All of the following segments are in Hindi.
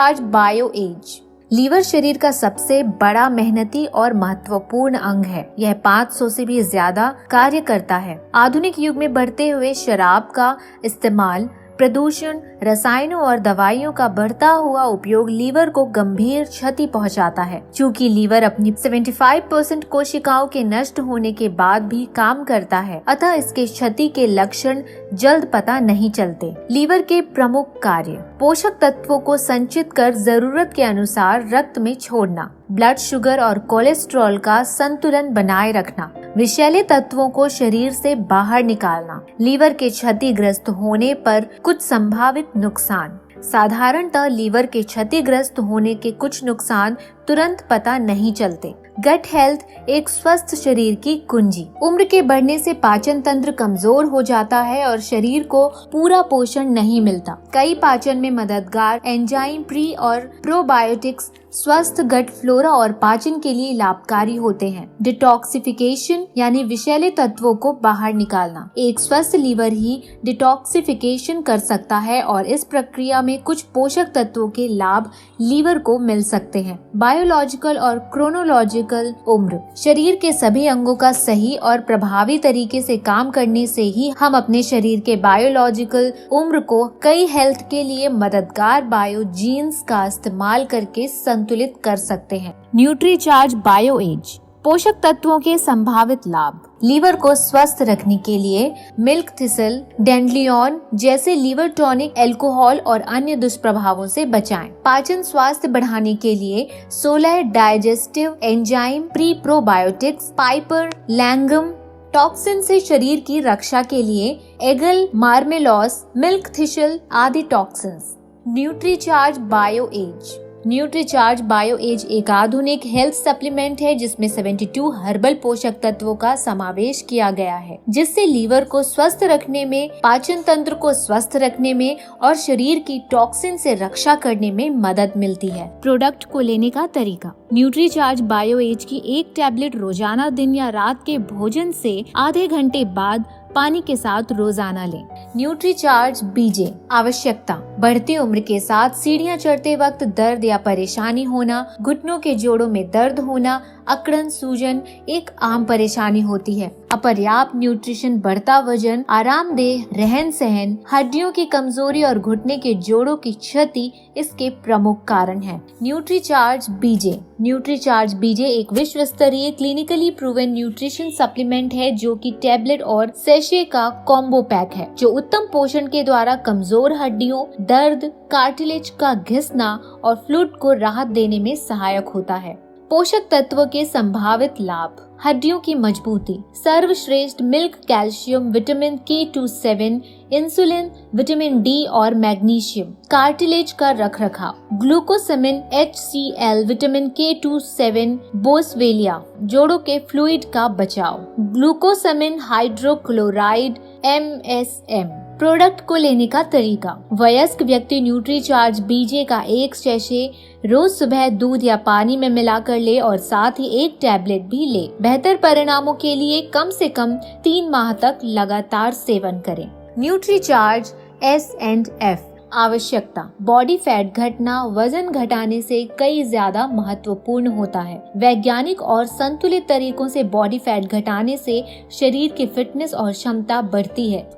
आज बायो एज। लीवर शरीर का सबसे बड़ा, मेहनती और महत्वपूर्ण अंग है। यह 500 से भी ज्यादा कार्य करता है। आधुनिक युग में बढ़ते हुए शराब का इस्तेमाल, प्रदूषण, रसायनों और दवाइयों का बढ़ता हुआ उपयोग लीवर को गंभीर क्षति पहुंचाता है। चूँकि लीवर अपनी 75% कोशिकाओं के नष्ट होने के बाद भी काम करता है, अतः इसके क्षति के लक्षण जल्द पता नहीं चलते। लीवर के प्रमुख कार्य: पोषक तत्वों को संचित कर जरूरत के अनुसार रक्त में छोड़ना, ब्लड शुगर और कोलेस्ट्रॉल का संतुलन बनाए रखना, विषैले तत्वों को शरीर से बाहर निकालना। लीवर के क्षतिग्रस्त होने पर कुछ संभावित नुकसान: साधारणतः लीवर के क्षतिग्रस्त होने के कुछ नुकसान तुरंत पता नहीं चलते। गट हेल्थ एक स्वस्थ शरीर की कुंजी। उम्र के बढ़ने से पाचन तंत्र कमजोर हो जाता है और शरीर को पूरा पोषण नहीं मिलता। कई पाचन में मददगार एंजाइम, प्री और प्रोबायोटिक्स स्वस्थ गट फ्लोरा और पाचन के लिए लाभकारी होते हैं। डिटॉक्सिफिकेशन यानी विषैले तत्वों को बाहर निकालना। एक स्वस्थ लीवर ही डिटॉक्सिफिकेशन कर सकता है और इस प्रक्रिया में कुछ पोषक तत्वों के लाभ लीवर को मिल सकते हैं। बायोलॉजिकल और क्रोनोलॉजिकल उम्र: शरीर के सभी अंगों का सही और प्रभावी तरीके से काम करने से ही हम अपने शरीर के बायोलॉजिकल उम्र को कई हेल्थ के लिए मददगार बायो जीन्स का इस्तेमाल करके संतुलित कर सकते हैं। Nutricharge bio age. पोषक तत्वों के संभावित लाभ: लीवर को स्वस्थ रखने के लिए मिल्क थिसल, डेंड्लियन जैसे लीवर टॉनिक अल्कोहल और अन्य दुष्प्रभावों से बचाएं। पाचन स्वास्थ्य बढ़ाने के लिए 16 digestive enzyme, pre probiotics, piper, longum. Toxin से शरीर की रक्षा के लिए एगल, मार्मेलॉस, मिल्क थिसल आदि toxins. Nutricharge bio age. Nutricharge bio age एक आधुनिक हेल्थ सप्लीमेंट है जिसमें 72 हर्बल पोषक तत्वों का समावेश किया गया है, जिससे लीवर को स्वस्थ रखने में, पाचन तंत्र को स्वस्थ रखने में और शरीर की टॉक्सिन से रक्षा करने में मदद मिलती है। प्रोडक्ट को लेने का तरीका: न्यूट्रीचार्ज बायो एज की एक टैबलेट रोजाना दिन या रात के भोजन से आधे घंटे बाद पानी के साथ रोजाना लें। न्यूट्रीचार्ज बीजे। आवश्यकता: बढ़ती उम्र के साथ सीढ़ियां चढ़ते वक्त दर्द या परेशानी होना, घुटनों के जोड़ों में दर्द होना, अकड़न, सूजन एक आम परेशानी होती है। अपर्याप्त न्यूट्रिशन, बढ़ता वजन, आरामदेह रहन सहन, हड्डियों की कमजोरी और घुटने के जोड़ों की क्षति इसके प्रमुख कारण हैं। न्यूट्रीचार्ज बीजे। न्यूट्रीचार्ज बीजे एक विश्व स्तरीय क्लिनिकली प्रूवन न्यूट्रिशन सप्लीमेंट है जो कि टैबलेट और सेशे का कॉम्बो पैक है, जो उत्तम पोषण के द्वारा कमजोर हड्डियों, दर्द, कार्टिलेज का घिसना और फ्लूइड को राहत देने में सहायक होता है। पोषक तत्व के संभावित लाभ: हड्डियों की मजबूती, सर्वश्रेष्ठ milk calcium, vitamin K27, insulin, vitamin D और मैग्नीशियम, कार्टिलेज का रखरखाव, ग्लूकोसामिन HCl, विटामिन K27, बोसवेलिया, जोड़ों के फ्लूइड का बचाव, ग्लूकोसामिन हाइड्रोक्लोराइड MSM। प्रोडक्ट को लेने का तरीका: वयस्क व्यक्ति न्यूट्रीचार्ज बीजे का एक सैशे रोज सुबह दूध या पानी में मिलाकर ले और साथ ही एक टैबलेट भी ले। बेहतर परिणामों के लिए कम से कम 3 माह तक लगातार सेवन करें। Nutricharge S&F। आवश्यकता: बॉडी फैट घटना वजन घटाने से कई ज्यादा महत्वपूर्ण होता है। वैज्ञानिक और संतुलित तरीकों से बॉडी फैट घटाने से शरीर की फिटनेस और क्षमता बढ़ती है।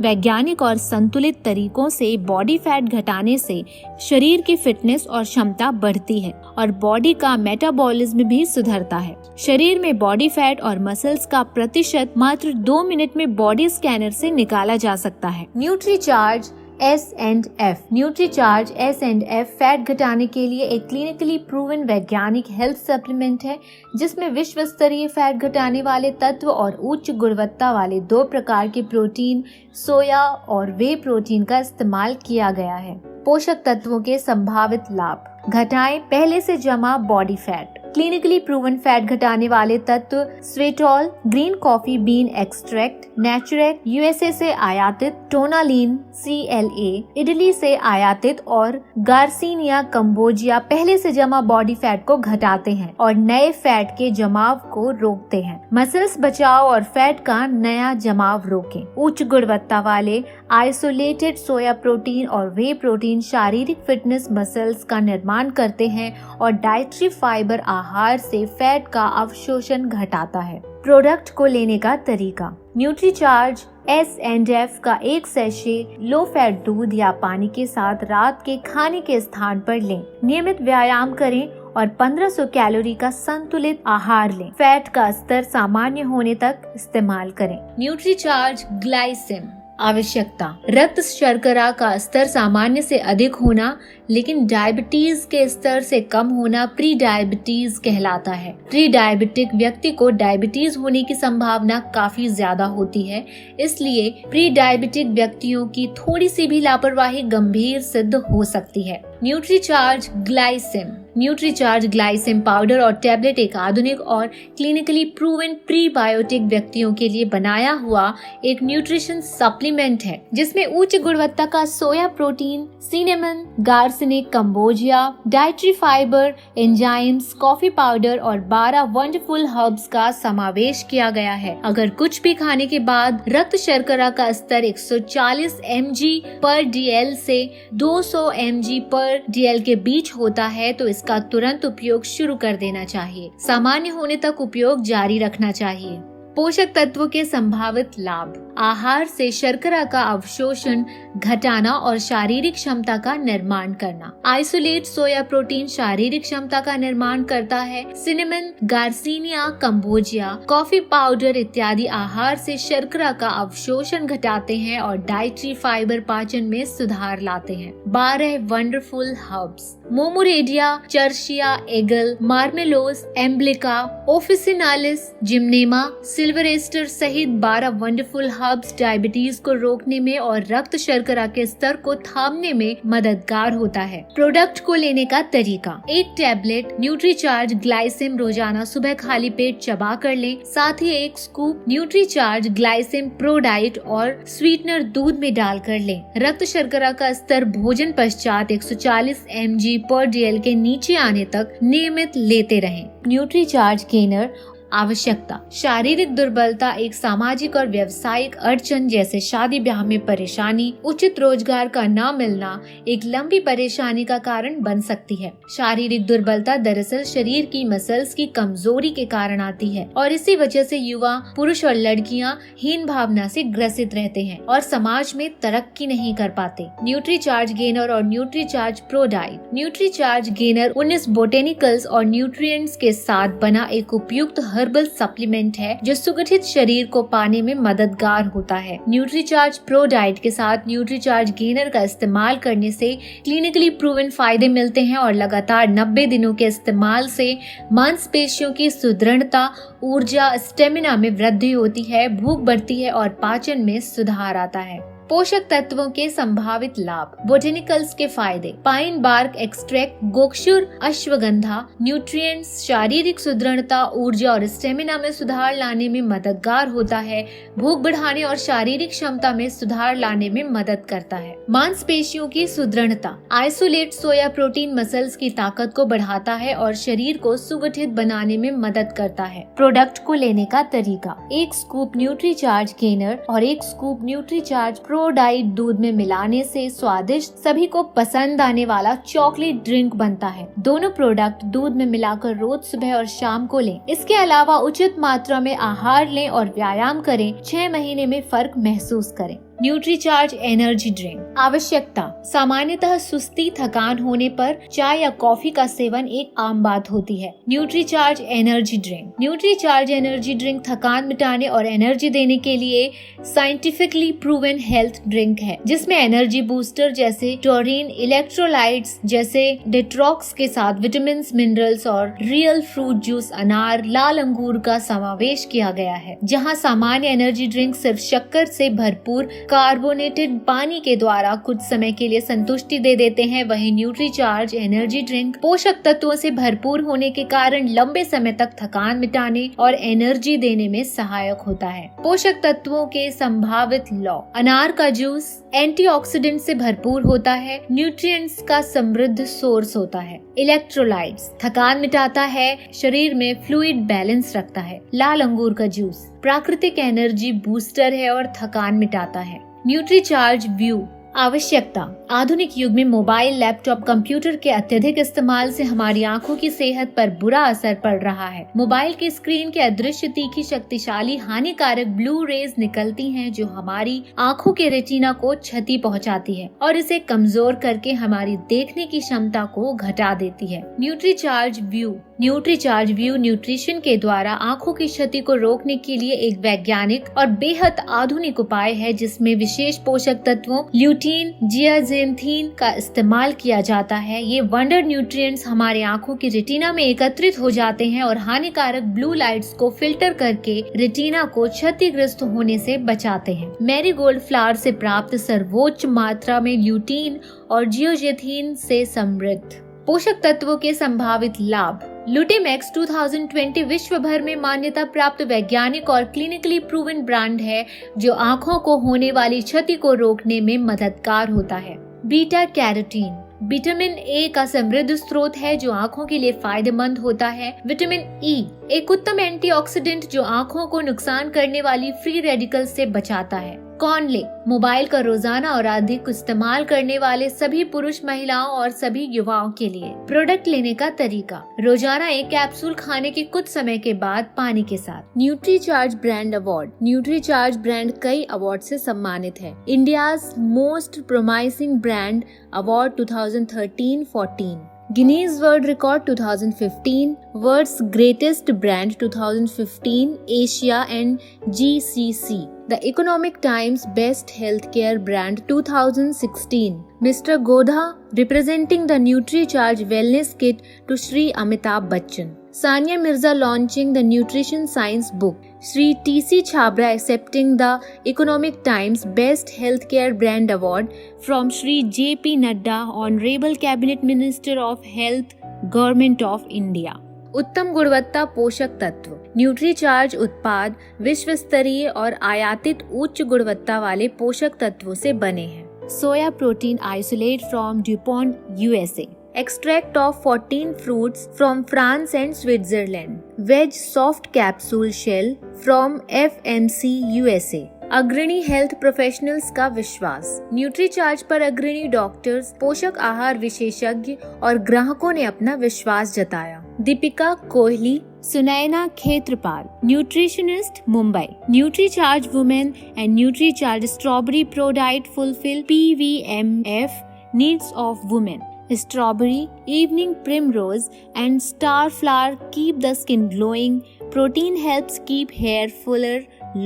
वैज्ञानिक और संतुलित तरीकों से बॉडी फैट घटाने से शरीर की फिटनेस और क्षमता बढ़ती है और बॉडी का मेटाबॉलिज्म भी सुधरता है। शरीर में बॉडी फैट और मसल्स का प्रतिशत मात्र 2 मिनट में बॉडी स्कैनर से निकाला जा सकता है। Nutricharge S&F। Nutricharge S&F fat घटाने के लिए एक क्लिनिकली प्रूवन वैज्ञानिक हेल्थ सप्लीमेंट है जिसमें विश्व स्तरीय फैट घटाने वाले तत्व और उच्च गुणवत्ता वाले 2 प्रकार के प्रोटीन, सोया और वे प्रोटीन का इस्तेमाल किया गया है। पोषक तत्वों के संभावित लाभ: घटाएं पहले से जमा body fat, clinically proven fat घटाने वाले तत्व Svetol, green coffee bean extract, Naturex USA से आयातित, टोनालिन CLA इटली से आयातित और गार्सिनिया कंबोजिया पहले से जमा बॉडी फैट को घटाते हैं और नए फैट के जमाव को रोकते हैं। मसल्स बचाओ और फैट का नया जमाव रोकें। उच्च गुणवत्ता वाले आइसोलेटेड सोया प्रोटीन और वे प्रोटीन शारीरिक फिटनेस मसल्स का निर्माण करते हैं और डाइटरी फाइबर आहार से फैट का अवशोषण घटाता है। प्रोडक्ट को लेने का तरीका। न्यूट्रीचार्ज S&F का एक सैशे लो फैट दूध या पानी के साथ रात के खाने के स्थान पर लें। नियमित व्यायाम करें और 1500 कैलोरी का संतुलित आहार लें। फैट का स्तर सामान्य होने तक इस्तेमाल करें। न्यूट्रीचार्ज ग्लाइसिम। आवश्यकता। रक्त शर्करा का स्तर सामान्य से अधिक होना लेकिन डायबिटीज के स्तर से कम होना प्री डायबिटीज कहलाता है। प्री डायबिटिक व्यक्ति को डायबिटीज होने की संभावना काफी ज्यादा होती है, इसलिए प्री डायबिटिक व्यक्तियों की थोड़ी सी भी लापरवाही गंभीर सिद्ध हो सकती है। न्यूट्रीचार्ज ग्लाइसिम। न्यूट्रीचार्ज ग्लाइसिम पाउडर और टैबलेट एक आधुनिक और क्लिनिकली प्रूवन प्रीबायोटिक व्यक्तियों के लिए बनाया हुआ एक न्यूट्रिशन सप्लीमेंट है, जिसमें उच्च गुणवत्ता का soya protein, cinnamon, garcinia cambogia, dietary fibre, enzymes, coffee powder और 12 वंडरफुल हर्ब्स का समावेश किया गया है। अगर कुछ भी खाने के बाद रक्त शर्करा का स्तर 140 mg/dl से 200 mg/dl के बीच होता है तो इसका तुरंत उपयोग शुरू कर देना चाहिए। सामान्य होने तक उपयोग जारी रखना चाहिए। पोषक तत्वों के संभावित लाभ। आहार से शर्करा का अवशोषण घटाना और शारीरिक क्षमता का निर्माण करना। आइसोलेट सोया प्रोटीन शारीरिक क्षमता का निर्माण करता है। Cinnamon, garcinia cambogia, coffee powder इत्यादि आहार से शर्करा का अवशोषण घटाते हैं और डाइटरी फाइबर पाचन में सुधार लाते हैं। 12 wonderful herbs. Momordica, charantia, aegle, marmelos, emblica, officinalis, gymnema, sylvestre सहित 12 वंडरफुल हर्ब्स डायबिटीज को रोकने में और रक्त शर्करा के स्तर को थामने में मददगार होता है। प्रोडक्ट को लेने का तरीका। एक टैबलेट न्यूट्रीचार्ज ग्लाइसिम रोजाना सुबह खाली पेट चबा कर लें। साथ ही एक स्कूप न्यूट्रीचार्ज ग्लाइसिम प्रो डाइट और स्वीटनर दूध में डालकर लें। रक्त शर्करा का स्तर भोजन पश्चात 140 mg/dl के नीचे आने तक नियमित लेते रहें। Nutricharge gainer. आवश्यकता। शारीरिक दुर्बलता एक सामाजिक और व्यावसायिक अड़चन जैसे शादी ब्याह में परेशानी, उचित रोजगार का न मिलना एक लंबी परेशानी का कारण बन सकती है। शारीरिक दुर्बलता दरअसल शरीर की मसल्स की कमजोरी के कारण आती है और इसी वजह से युवा, पुरुष और लड़कियां हीन भावना से ग्रसित रहते हैं और समाज में तरक्की नहीं कर पाते। न्यूट्रीचार्ज गेनर और Nutricharge pro diet. Nutricharge gainer 19 botanicals और न्यूट्रिएंट्स के साथ बना एक उपयुक्त हर्बल सप्लीमेंट है जो सुगठित शरीर को पाने में मददगार होता है। न्यूट्रीचार्ज प्रो डाइट के साथ न्यूट्रीचार्ज गेनर का इस्तेमाल करने से क्लिनिकली प्रूवन फायदे मिलते हैं और लगातार 90 दिनों के इस्तेमाल से मांसपेशियों की सुदृढ़ता, ऊर्जा, स्टेमिना में वृद्धि होती है, भूख बढ़ती है और पाचन में सुधार आता है। पोषक तत्वों के संभावित लाभ। बोटेनिकल्स के फायदे। Pine bark extract gokshura ashwagandha nutrients शारीरिक सुदृढ़ता, ऊर्जा और स्टेमिना में सुधार लाने में मददगार होता है, भूख बढ़ाने और शारीरिक क्षमता में सुधार लाने में मदद करता है। मांसपेशियों की सुदृढ़ता। आइसोलेट सोया प्रोटीन मसल्स की ताकत को बढ़ाता है और शरीर को सुगठित बनाने में मदद करता है। प्रोडक्ट को लेने का तरीका। एक स्कूप न्यूट्रीचार्ज गेनर और एक स्कूप न्यूट्रीचार्ज प्रो डाइट दूध में मिलाने से स्वादिष्ट, सभी को पसंद आने वाला चॉकलेट ड्रिंक बनता है। दोनों प्रोडक्ट दूध में मिलाकर रोज सुबह और शाम को लें। इसके अलावा उचित मात्रा में आहार लें और व्यायाम करें। 6 महीने में फर्क महसूस करें। Nutricharge energy drink. आवश्यकता। सामान्यतः सुस्ती, थकान होने पर चाय या कॉफी का सेवन एक आम बात होती है। Nutricharge energy drink. Nutricharge energy drink थकान मिटाने और एनर्जी देने के लिए साइंटिफिकली प्रूवन हेल्थ ड्रिंक है, जिसमें एनर्जी बूस्टर जैसे टोरिन, इलेक्ट्रोलाइट्स जैसे डेट्रॉक्स के साथ विटामिन, मिनरल्स और रियल फ्रूट जूस, अनार, लाल अंगूर का समावेश किया गया है। जहाँ सामान्य एनर्जी ड्रिंक सिर्फ शक्कर से भरपूर कार्बोनेटेड पानी के द्वारा कुछ समय के लिए संतुष्टि दे देते हैं, वहीं न्यूट्रीचार्ज एनर्जी ड्रिंक पोषक तत्वों से भरपूर होने के कारण लंबे समय तक थकान मिटाने और एनर्जी देने में सहायक होता है। पोषक तत्वों के संभावित लॉ। अनार का जूस एंटीऑक्सीडेंट से भरपूर होता है, न्यूट्रिएंट्स का समृद्ध सोर्स होता है। इलेक्ट्रोलाइट्स थकान मिटाता है, शरीर में फ्लूइड बैलेंस रखता है। लाल अंगूर का जूस प्राकृतिक एनर्जी बूस्टर है और थकान मिटाता है। Nutricharge view. आवश्यकता। आधुनिक युग में मोबाइल, लैपटॉप, कंप्यूटर के अत्यधिक इस्तेमाल से हमारी आंखों की सेहत पर बुरा असर पड़ रहा है। मोबाइल की स्क्रीन के अदृश्य तीखी शक्तिशाली हानिकारक ब्लू रेज निकलती हैं, जो हमारी आंखों के रेटिना को क्षति पहुंचाती है और इसे कमजोर करके हमारी देखने की क्षमता को घटा देती है। Nutricharge view. Nutricharge view nutrition के द्वारा आंखों की क्षति को रोकने के लिए एक वैज्ञानिक और बेहद आधुनिक उपाय है, जिसमें विशेष पोषक तत्वों ल्यूटीन, जियाजेंथीन का इस्तेमाल किया जाता है। ये वंडर न्यूट्रिएंट्स हमारे आंखों की रेटिना में एकत्रित हो जाते हैं और हानिकारक ब्लू लाइट्स को फिल्टर करके रेटिना को क्षतिग्रस्त होने से बचाते हैं। मैरीगोल्ड फ्लावर से प्राप्त सर्वोच्च मात्रा में ल्यूटीन और जियोजेंथीन से समृद्ध पोषक तत्वों के संभावित लाभ। लुटेमैक्स 2020 विश्व भर में मान्यता प्राप्त वैज्ञानिक और क्लिनिकली प्रूवन ब्रांड है, जो आंखों को होने वाली क्षति को रोकने में मददगार होता है। बीटा कैरोटीन विटामिन ए का समृद्ध स्रोत है, जो आंखों के लिए फायदेमंद होता है। विटामिन ई एक उत्तम एंटीऑक्सीडेंट जो आंखों को नुकसान करने वाली फ्री रेडिकल से बचाता है। कॉर्नले मोबाइल का रोजाना और अधिक इस्तेमाल करने वाले सभी पुरुष, महिलाओं और सभी युवाओं के लिए। प्रोडक्ट लेने का तरीका। रोजाना एक कैप्सूल खाने के कुछ समय के बाद पानी के साथ। Nutricharge brand award. Nutricharge brand कई अवार्ड से सम्मानित है। India's most promising brand award 2013-14, Guinness world record 2015, world's greatest brand 2015, Asia and GCC, the Economic Times best health care brand 2016, mister Godha representing the Nutricharge wellness kit to Shri Amitabh Bachchan, Sania Mirza launching the nutrition science book, Shri TC Chhabra accepting the Economic Times Best Healthcare Brand Award from Shri JP Nadda, Honorable Cabinet Minister of Health, Government of India। उत्तम गुणवत्ता पोषक तत्व। न्यूट्रीचार्ज उत्पाद विश्व स्तरीय और आयातित उच्च गुणवत्ता वाले पोषक तत्वों से बने हैं। Soya protein isolate from Dupont USA, extract of 14 fruits from France and Switzerland, veg soft capsule shell from FMC USA। अग्रणी हेल्थ प्रोफेशनल्स का विश्वास। न्यूट्रीचार्ज पर अग्रणी डॉक्टर्स, पोषक आहार विशेषज्ञ और ग्राहकों ने अपना विश्वास जताया। Deepika Kohli, Sunaina Khetrapal, nutritionist Mumbai. Nutricharge women and Nutricharge strawberry pro diet fulfil PVMF needs of women। Strawberry, evening primrose and star flower keep the skin glowing. Protein helps keep hair fuller,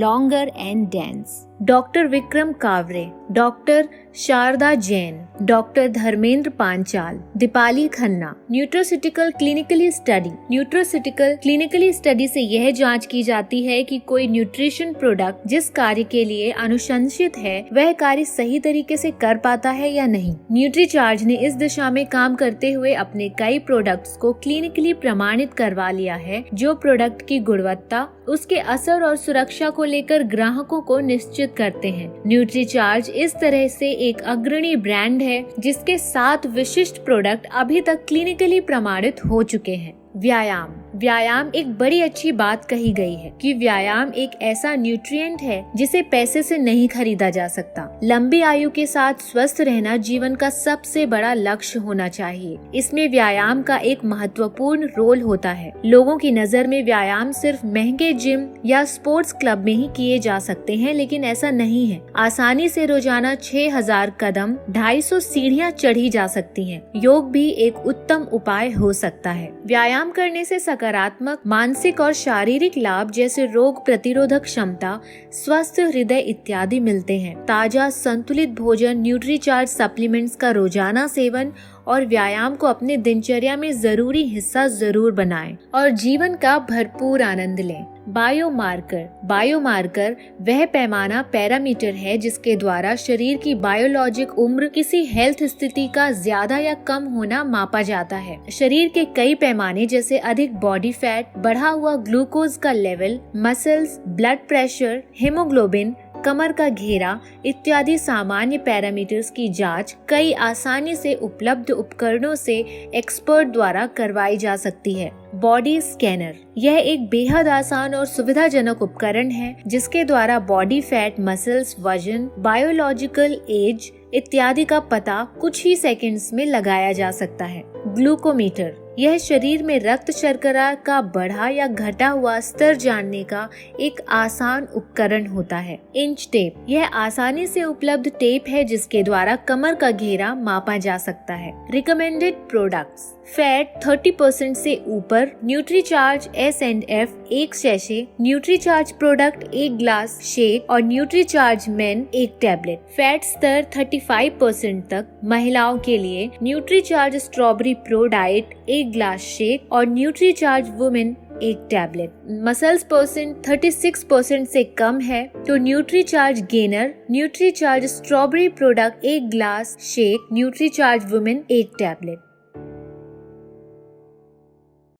longer and dense। Doctor Vikram Kaware, doctor Sharda Jain, doctor Dharmendra Panchal, Deepali Khanna. Nutraceutical clinically study. Nutraceutical clinically study से यह जांच की जाती है कि कोई न्यूट्रिशन प्रोडक्ट जिस कार्य के लिए अनुशंसित है वह कार्य सही तरीके से कर पाता है या नहीं। न्यूट्रीचार्ज ने इस दिशा में काम करते हुए अपने कई प्रोडक्ट्स को क्लिनिकली प्रमाणित करवा लिया है, जो प्रोडक्ट की गुणवत्ता, उसके असर और सुरक्षा को लेकर ग्राहकों को निश्चित करते हैं। न्यूट्रीचार्ज इस तरह से एक अग्रणी ब्रांड है जिसके 7 विशिष्ट प्रोडक्ट अभी तक क्लिनिकली प्रमाणित हो चुके हैं। व्यायाम। व्यायाम एक बड़ी अच्छी बात कही गई है कि व्यायाम एक ऐसा न्यूट्रिएंट है जिसे पैसे से नहीं खरीदा जा सकता। लंबी आयु के साथ स्वस्थ रहना जीवन का सबसे बड़ा लक्ष्य होना चाहिए। इसमें व्यायाम का एक महत्वपूर्ण रोल होता है। लोगों की नजर में व्यायाम सिर्फ महंगे जिम या स्पोर्ट्स क्लब में ही किए जा सकते हैं, लेकिन ऐसा नहीं है। आसानी से रोजाना 6000 कदम, 250 सीढ़ियाँ चढ़ी जा सकती हैं। योग भी एक उत्तम उपाय हो सकता है। व्यायाम करने से सकारात्मक मानसिक और शारीरिक लाभ जैसे रोग प्रतिरोधक क्षमता, स्वस्थ हृदय इत्यादि मिलते हैं। ताजा संतुलित भोजन, न्यूट्रीचार्ज सप्लीमेंट्स का रोजाना सेवन और व्यायाम को अपने दिनचर्या में जरूरी हिस्सा जरूर बनाएं और जीवन का भरपूर आनंद लें। बायोमार्कर वह पैमाना पैरामीटर है जिसके द्वारा शरीर की बायोलॉजिक उम्र, किसी हेल्थ स्थिति का ज्यादा या कम होना मापा जाता है। शरीर के कई पैमाने जैसे अधिक बॉडी फैट, बढ़ा हुआ ग्लूकोज का level, muscles, blood pressure, haemoglobin, कमर का घेरा इत्यादि सामान्य पैरामीटर्स की जांच कई आसानी से उपलब्ध उपकरणों से एक्सपर्ट द्वारा करवाई जा सकती है। बॉडी स्कैनर यह एक बेहद आसान और सुविधाजनक उपकरण है जिसके द्वारा बॉडी फैट, मसल्स, वजन, बायोलॉजिकल एज इत्यादि का पता कुछ ही सेकंड्स में लगाया जा सकता है। ग्लूकोमीटर यह शरीर में रक्त शर्करा का बढ़ा या घटा हुआ स्तर जानने का एक आसान उपकरण होता है। इंच टेप यह आसानी से उपलब्ध टेप है जिसके द्वारा कमर का घेरा मापा जा सकता है। रिकमेंडेड प्रोडक्ट्स फैट 30% से ऊपर Nutricharge S&F 1 sachet, Nutricharge product 1 glass shake और न्यूट्रीचार्ज मेन 1 टैबलेट। फैट स्तर 35% तक महिलाओं के लिए Nutricharge strawberry pro diet 1 glass shake और Nutricharge woman 1 tablet. Muscles percent 36% से कम है तो Nutricharge gainer, Nutricharge strawberry product 1 glass shake, Nutricharge woman 1 tablet.